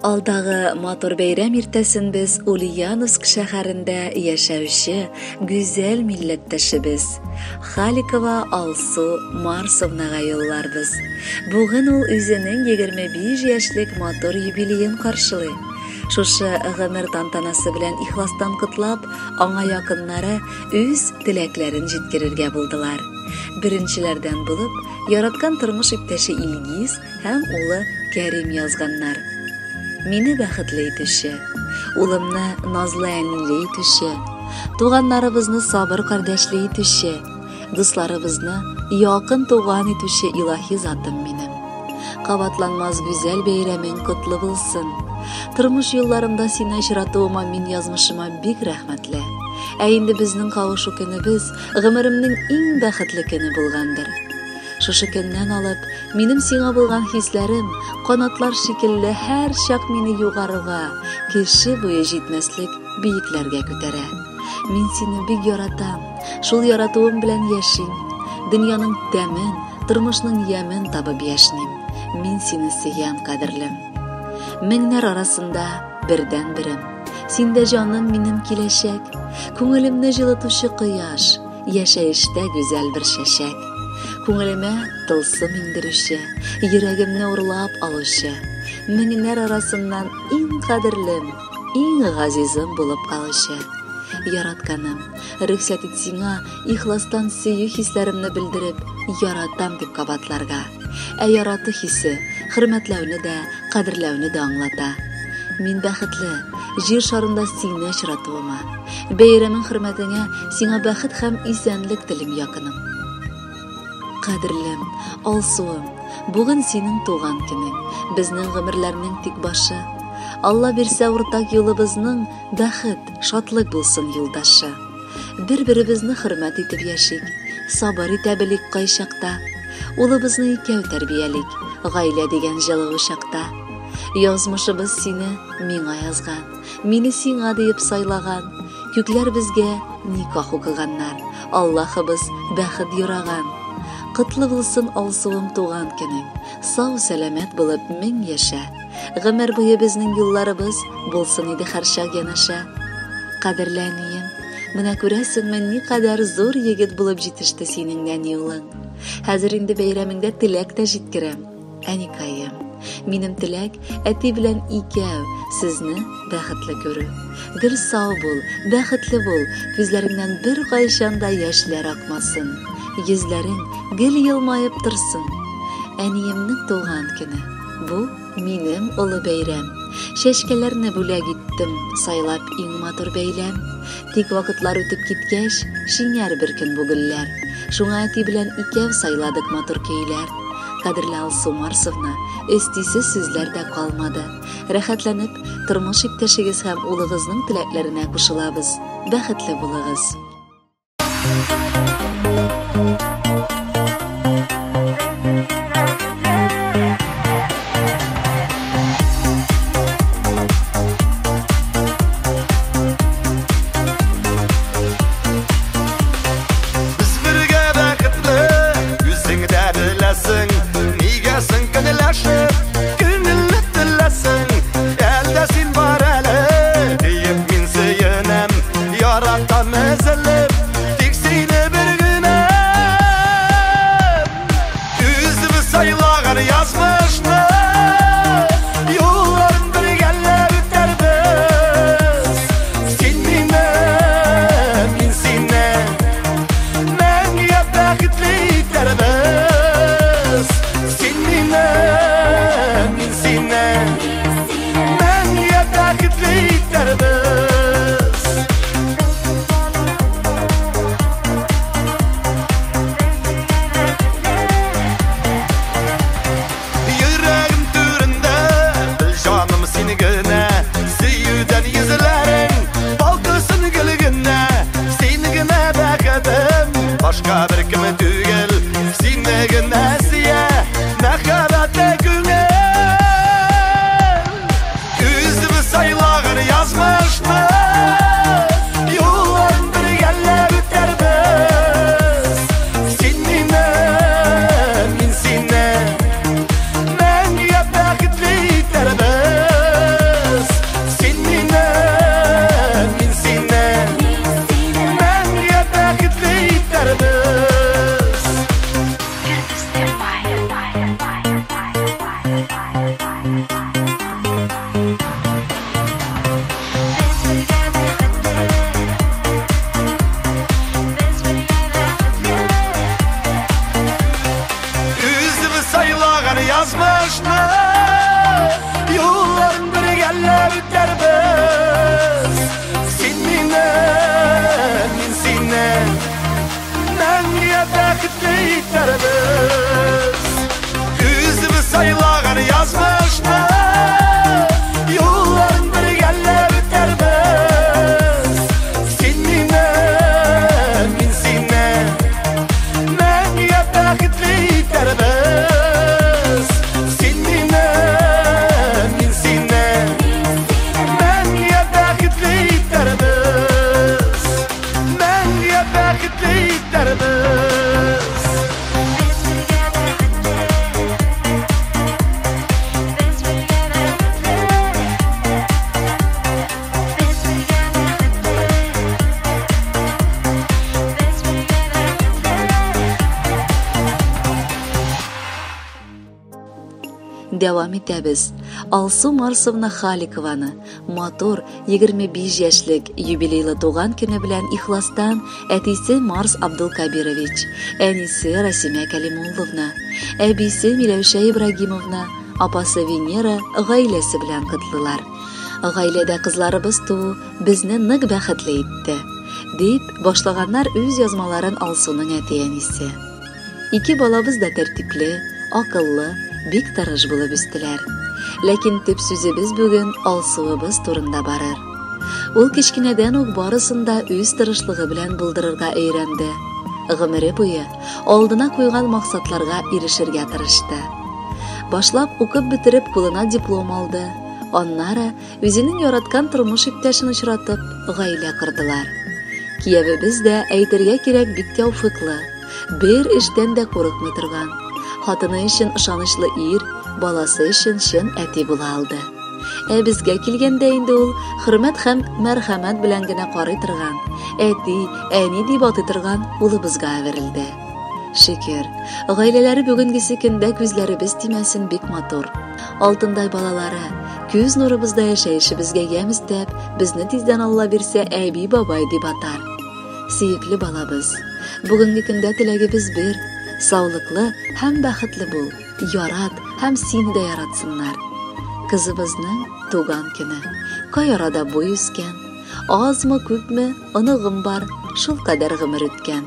Alдағы матур бәйрәм иртәсен без Ульяновск шәһәрендә яшәүче гүзәл милләттәшебез Халикова Алсу Марсовнага юлларбыз. Бүген ул үзенең 25 яшьлек матур юбилеен каршылый. Шушы гомер тантанасы белән ихластан котлап, аңа якыннары үз теләкләрен җиткерергә булдылар. Беренчеләрдән булып, яраткан тормыш иптәше Илгиз һәм улы Кәрим язганнар. Мине бәхетле итүче, улымны назлы әниле итүче, туганнарыбызны сабыр кардәшле итүче, дусларыбызны якын туган итүче илаһи затым минем. Кабатланмас гүзәл бәйрәмең котлы булсын. Тормыш юлларымда сине очратуыма мин язмышыма бик рәхмәтле. Ә инде безнең кавышу көнебез гомеремнең иң бәхетле көне булгандыр. Шушы көннән алып, минем сиңа булган хисләрем, канатлар шикелле һәр чак мине югарыга, кеше буе җитмәслек биекләргә күтәрә. Мин сине бик яратам, шул яратуым белән яшим. Дөньяның тәмен, тормышның ямен табып яшним. Мин сине сөям, кадерлем. Меңнәр арасында бердән-берем. Синдә җаным минем киләчәк, күңелемне җылытучы кояш, яшәештә гүзәл бер чәчәк. Күңелемә тылсым иңдерүче, йөрәгемне урлап алучы, меңнәр арасыннан иң кадерлем, иң газизым булып калучы. Яратканым, рөхсәт ит сиңа ихластан сөю хисләремне белдереп, яратам дип кабатларга. Ә ярату хисе хөрмәтләүне дә, кадерләүне дә аңлата. Мин бәхетле, җир шарында сине очратуыма. Бәйрәмең хөрмәтеңә сиңа бәхет һәм исәнлек телим якыным. Кадерлем, Алсуым, бүген синең туган көнең, безнең гомерләрнең тик башы. Алла бирсә уртак юлыбызның бәхет, шатлык булсын юлдашы. Бер-беребезне хөрмәт итеп яшик, сабыр итә белик кайчакта. Улыбызны икәү тәрбиялик, гаилә дигән җылы чакта. Язмышыбыз сине миңа язган, мине сиңа диеп сайлаган. Күкләр безгә никах укыганнар, Аллаһыбыз бәхет юраган. Котлы булсын Алсуым туган көнең, сау сәламәт булып мең яшә. Гомер буе безнең юлларыбыз булсын иде һәр чак янәшә. Кадерле әнием, менә күрәсеңме никадәр зур егет булып җитеште синең нәни улың. Хәзер инде бәйрәмеңдә теләк тә җиткерәм. Әникаем, минем теләк әти белән икәү сезне бәхетле күрү. Гел сау бул, бәхетле бул, күзләреңнән бер кайчан да яшьләр акмасын. Йөзләрең гел елмаеп торсын. Әниемнең туган көне. Бу минем улы бәйрәм. Чәчкәләрне бүләк иттем, сайлап иң матур бәйләм. Тик вакытлар үтеп киткәч, шинәр бер көн бу гөлләр. Шуңа әти белән икәү сайладык матур көйләр. Кадерле Алсу Марсовна, өстисез сүзләр дә калмады. Рәхәтләнеп, тормыш иптәшегез һәм улыгызның теләкләренә кушылабыз. Бәхетле булыгыз. Yürü yazmıştı. Yolların bir gelle biter biz. Sen menen, men senden. Menga bakitli biter biz. Yüzümü saylagan yazmıştı. Yolların bir gelle biter biz. Sen menen, men senden. Menga bakitli biter biz. Sen menen, men senden. Menga bakitli biter biz. Menga bakitli biter biz. Devam etamiz. Alsu Marsovna Xalikovani motor 25 yoshlik yubileyli tug'an kuni bilan ixlosdan atisi Mars Abdulkabirovich, anisi Rasima Kalimulovna, abisi Milavsha Ibragimovna, opasi Venera g'oilasi bilan qutlilar. G'oilada qizlarimiz tuvi bizni nig baxtli etdi, deb boshlaganlar o'z yozmalarini Alsuning ati-anisi. İki balamiz da tertipli, aqlli, bek tarash bo'lib o'sdilar. Lekin tip so'zimiz bugun Alsuimiz turunda barar. Ul kichkinadan o'q borasında o'z tirishlig'i bilan bildirishga o'yrandi. G'imiri bo'yi oldina qo'ygan maqsadlarga erishishga tirishdi. Boshlab o'qib bitirib qo'lina diplom oldi. Onlara o'zining yaratgan turmush iпташini uchratib, g'oila qurdilar. Kiyevimiz de aytirga kerak bek tavfiqli, bir ishdan da qo'rqmay turgan. Xotini için ishonishli er, balasi için shin ati bo'la oldi. Bizga kelganda endi ul hurmat ham marhamat bilangina qori turgan, ati, ani deb oti turgan uli bizga berildi. Shukr, g'oilalari bugungisi kunda ko'zlarimiz timasin bek motor. Oltinday balalari ko'z nuribizda yashayishi bizga yam istab, bizni tezdan Alloh bersa abi babay deb atar. Suyukli balamiz, bugungi kunda tilagimiz bir, sog'liqli ham baxtli bo'l, yarat ham seni de yaratsinlar. Qizimizning tug'an kuni, qoyarada bo'y o'sgan, ozmi ko'pmi unig'im bor, shul qadar g'imir o'tgan.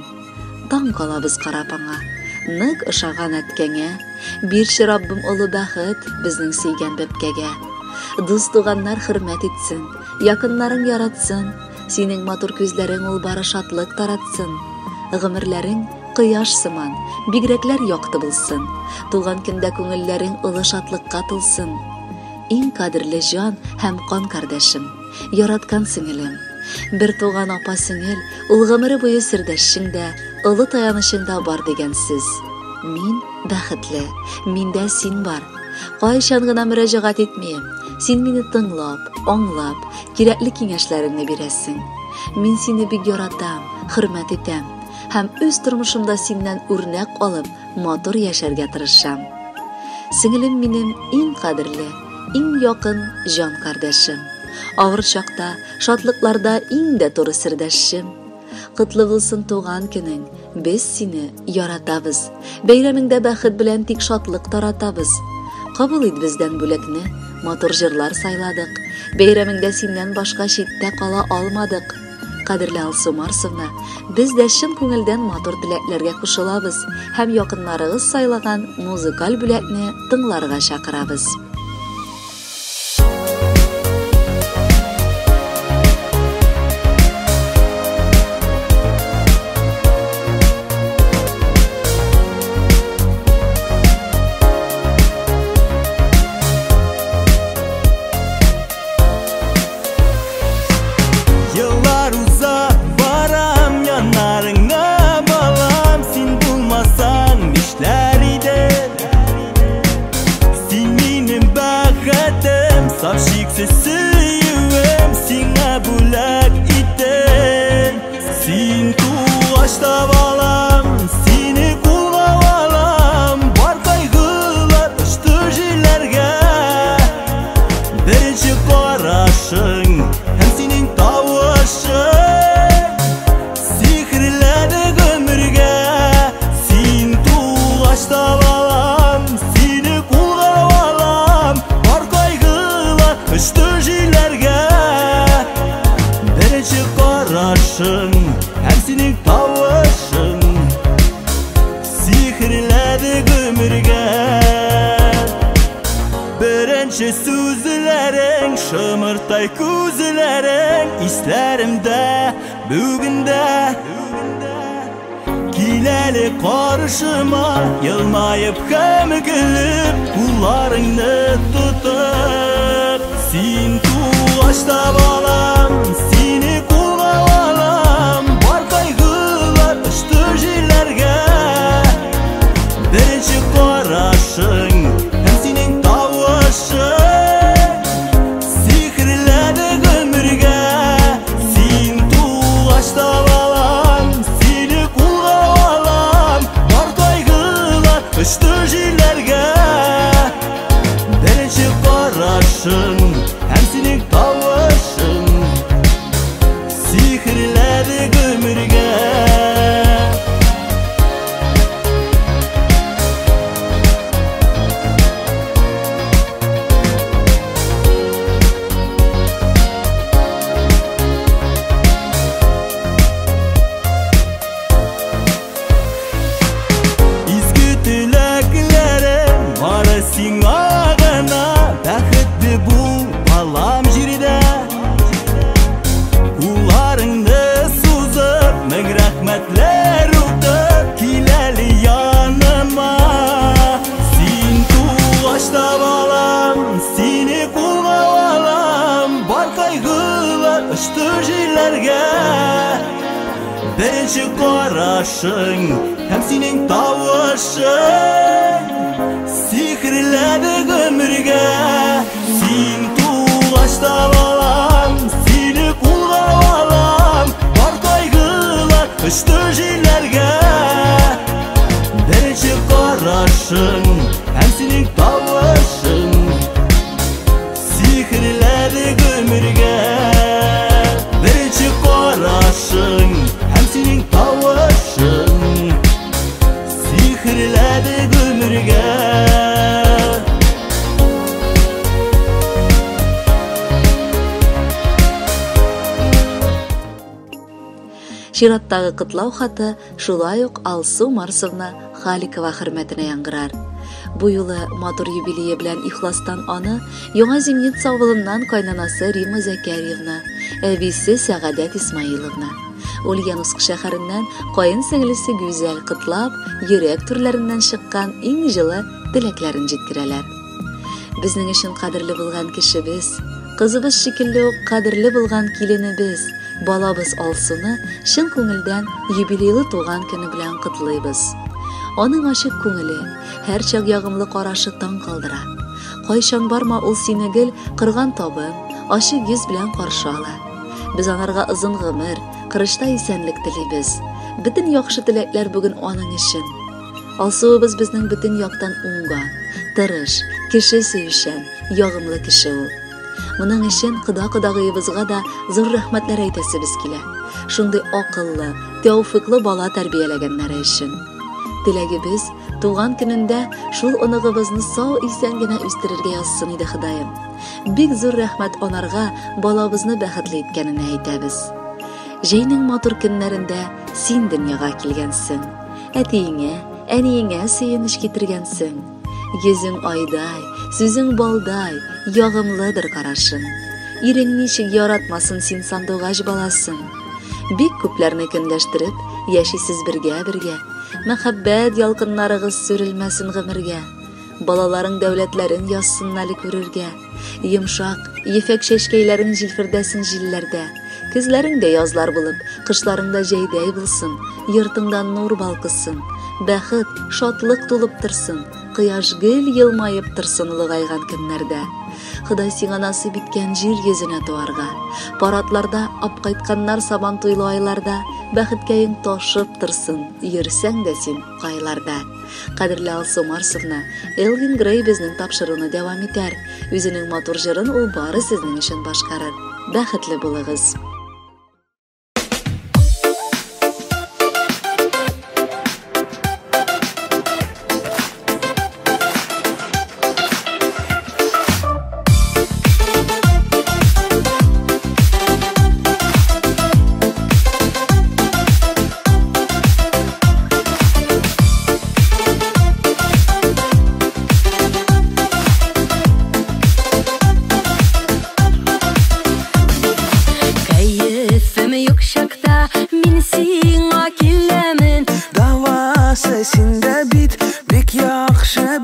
Dong qolamiz qarapanga, nig ishag'an atganga, bershi Robbim uli baxt bizning suygan bebkaga. Do'st tug'anlar hurmat etsin, yaqinlaring yaratsin, sening motor ko'zlaring ul bari shodlik taratsin. G'imirlaring quyosh simon, bigraklar yoqti bilsin. Tug'an kunda ko'ngillaring uli shodlikqa to'lsin. Eng qadrli jon ham qon qardoshim, yaratgan singilim. Bir tug'an opa singil, ul g'imiri bo'yi sirdashingda, uli tayanishingda bor degansiz. Men baxtli, menda sen bor. Qoyishangina murojaat etmayim. Sen meni tinglab, anglab, kerakli kengashlaringni berasan. Men seni bek yaratam, hurmat etam. Ham o'z turmushimda sendan o'rnak olib, motor yasharga tirisham. Singilim mening eng qadrli, eng yaqin jon qardoshim. Og'ir chaqda, shodliklarda eng da to'g'ri sirdashim. Qutli bo'lsin tug'an kuning, biz seni yaratamiz. Bayramingda baxt bilan tik shodlik taratamiz. Qabul et bizdan bo'lakni, motor jirlar sayladik. Bayramingda sendan boshqa chetda qola olmadik. Qadrli Alsu Marsovna, biz de shin ko'ngildan motor tilaklarga qo'shilamiz, ham yaqinlarimiz saylagan muzikal bo'lakni tinglarga chaqiramiz. Sen benim Birinci sözlerin, şımırtay közlerin, İsterimde, bugünde Kileli karşıma, yılmayıp hem gülüp Kullarını tutup Sin tuğaçta balam, seni kulga balam Var kaygılar ıştı jilerge Birinci karşın, hem senin tavışın Sihirledi ömürge Sin tuğaçta balam, seni kulga balam Var kaygılar ıştı jilerge Birinci karşın, hem senin tavışın Sihirledi ömürge Sin ağına Bəxtli bu balam jiride Kullarını suzub Min rəhmətlər uqdub Kileli yanıma Sin tuğaçta balam Seni kulga balam Var kaygılar ıştı jilerge Birinci karşın Hem senin tavışın Sihirledi ömürge Sin tuğaçta balam Seni kulga balam Var kaygılar ıştı jilerge Birinci karşın Hem senin tavışın Sihirledi ömürge Birinci karşın Hem senin tavışın Sihirledi ömürge Şirattагы кытлау хаты шулай ук Алсу Марсовна Халикова хөрмәтенә яңгырар. Бу юлы матур юбилее белән ихластан аны Яңа Зимница авылыннан кайнанасы Рима Закарьевна, әбисе Сәгадәт Исмаиловна, Ульяновск шәһәреннән кайын сеңлесе Гүзәл кытлап, йөрәк түрләреннән чыккан иң җылы теләкләрен җиткерәләр. Безнең өчен кадерле булган кешебез, кызыбыз шикелле ук кадерле булган киленебез, балабыз Алсуны чын күңелдән юбилейлы туган көне белән котлыйбыз. Аның ачык күңеле, һәр чак ягымлы карашы таң калдыра. Кайчан барма ул сине гел кырган табын, ачык йөз белән каршы ала. Без анарга озын гомер, кырышта исәнлек телибез. Бөтен яхшы теләкләр бүген аның өчен. Алсуыбыз безнең бөтен яктан уңган, тырыш, кеше сөйшән, ягымлы кеше ул. Моның өчен кода-кодагыебызга да зур рәхмәтләр әйтәсебез килә. Шундый акыллы, тәүфыклы бала тәрбияләгәннәре өчен. Теләгебез туган көнендә шул оныгыбызны сау исән генә үстерергә язсын иде Ходаем. Бик зур рәхмәт анарга балабызны бәхетле иткәненә әйтәбез. Җәйнең матур көннәрендә син дөньяга килгәнсең. Әтиеңә, әниеңә сөенеш китергәнсең. Йөзең айдай, сүзең балдай, ягымлыдыр карашың. Ирең ничек яратмасын син сандугач баласын. Бик күпләрне көнләштереп, яшисез бергә-бергә. Мәхәббәт ялкыннарыгыз сүрелмәсен гомергә. Балаларың дәүләтләрен язсын әле күрергә. Йомшак, ефәк чәчкәйләрен җилфердәсен җилләрдә. Күзләрең дә язлар булып, кышларың да җәйдәй булсын. Йортыңдан нур балкысын. Бәхет, шатлык тулып торсын. Кояш гел елмайып торсын улыгайган көннәрдә. Ходай сиңа насыйп иткән җир йөзенә туарга. Паратларда апкайтканнар сабан туйлы айларда бәхеткәең ташып торсын. Йөрсәң дә син кайларда. Кадерле Алсу Марсовна, Элвин Грей безнең тапшыруны дәвам итәр. Үзенең матур җырын ул бары сезнең өчен башкарыр. Бәхетле булыгыз.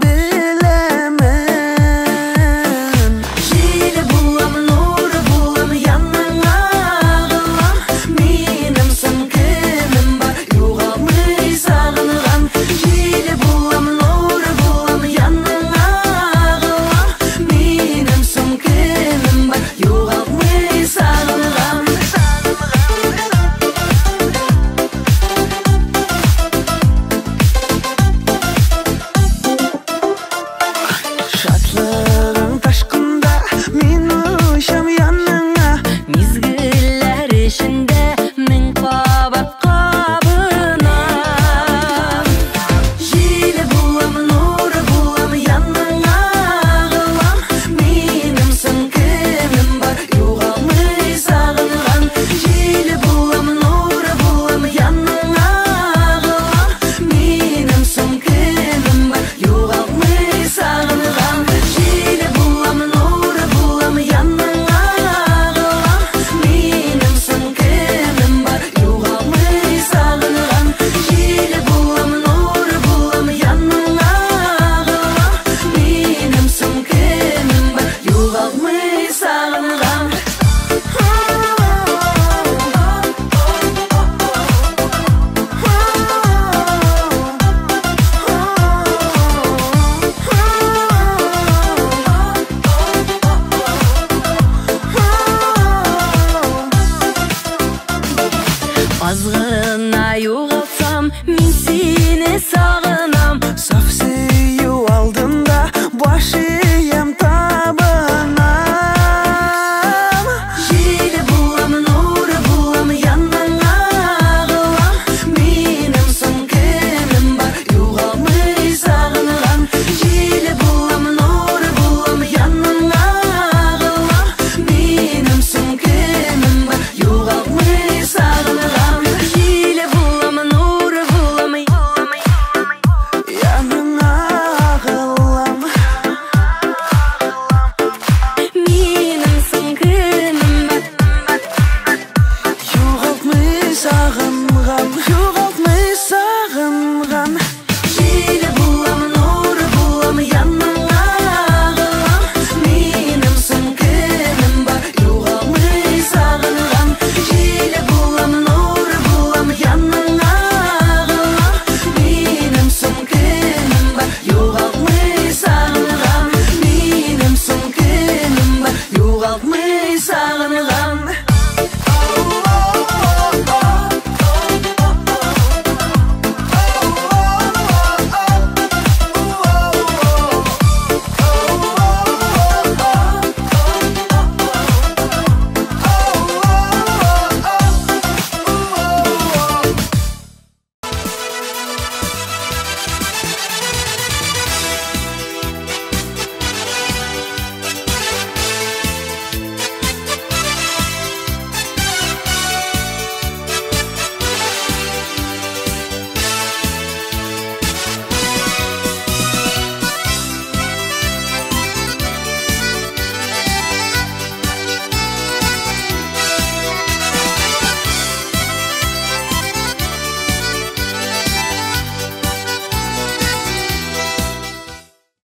biz